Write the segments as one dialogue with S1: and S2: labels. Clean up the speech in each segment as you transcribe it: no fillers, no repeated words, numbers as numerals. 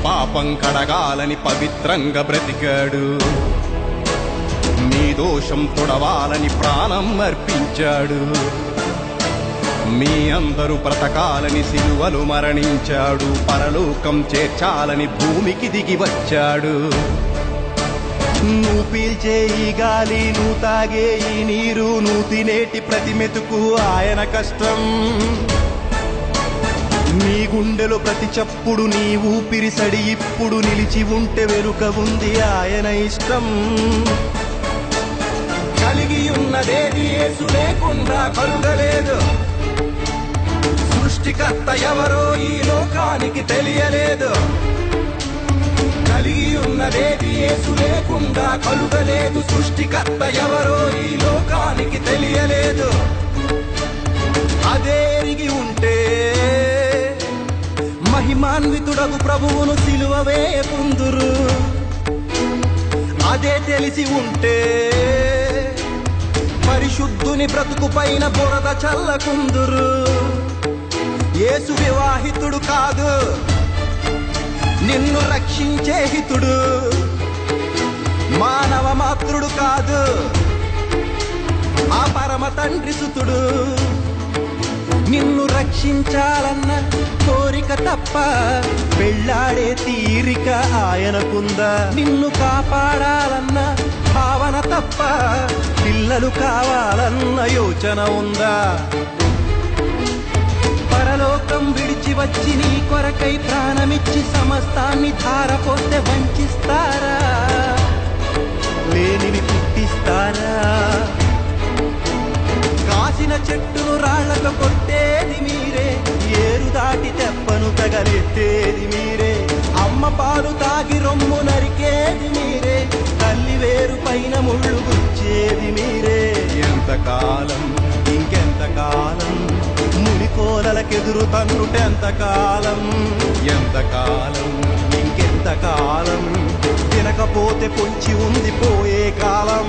S1: పాపం కడగాలని పవిత్రంగా బ్రతికాడు. మీ దోషం తొడవాలని ప్రాణం అర్పించాడు. మీ అందరూ బ్రతకాలని సిలువలు మరణించాడు. పరలోకం చేర్చాలని భూమికి దిగి వచ్చాడు. నువ్వు పీల్చే ఈ గాలి, నువ్వు తాగే ఈ నీరు, నువ్వు తినేటి ప్రతి మెతుకు ఆయన కష్టం. నీ గుండెలో ప్రతి చప్పుడు, నీ ఊపిరి సడి ఇప్పుడు నిలిచి ఉంటే వెనుక ఉంది ఆయన ఇష్టం. కలిగి ఉన్నదేది యేసు లేకుండా కలుగలేదు. సృష్టికర్త ఎవరో ఈ లోకానికి తెలియలేదు. కలిగి ఉన్నదేది యేసు లేకుండా కలుగలేదు. సృష్టికర్త ఎవరో ఈ లోకానికి తెలియలేదు. అదే ఎరిగి ఉంటే మహిమాన్వితుడగు ప్రభువును సిలువ వేయకుందురు. అదే తెలిసి ఉంటే పరిశుద్ధుని బ్రతుకు పైన బురద చల్లకుందురు. యేసు వివాహితుడు కాదు, నిన్ను రక్షించే హితుడు. మానవ మాతృడు కాదు, ఆ పరమ తండ్రి సుతుడు. నిన్ను రక్షించాలన్న కోరిక తప్ప పెళ్ళాడే తీరిక ఆయనకుందా? నిన్ను కాపాడాలన్న భావన తప్ప పిల్లలు కావాలన్న యోచన ఉందా? పరలోకం విడిచి వచ్చి నీ కొరకై ప్రాణమిచ్చి సమస్తాన్ని ధారపోస్తే వంచిస్తారా? లేనిని పుట్టిస్తారా? కాసిన చెట్టును రాళ్లతో కొట్టేది మీరే, ఏరు దాటి తెప్పను తగలెత్తేది మీరే. అమ్మ పాలు తాగి రొమ్ము నరికేది మీరే, తల్లి వేరు పైన ముళ్ళు గుచ్చేది మీరే. ఎంతకాలం, ఇంకెంతకాలం మునికోలకెదురు తన్నుటెంతకాలం? ఎంతకాలం, ఇంకెంతకాలం తినకపోతే పొంచి ఉంది పోయే కాలం.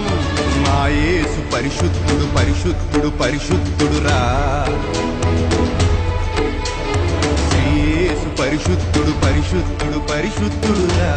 S1: మా యేసు పరిశుద్ధుడు, పరిశుద్ధుడు, పరిశుద్ధుడురా. యేసు పరిశుద్ధుడు, పరిశుద్ధుడు, పరిశుద్ధుడురా.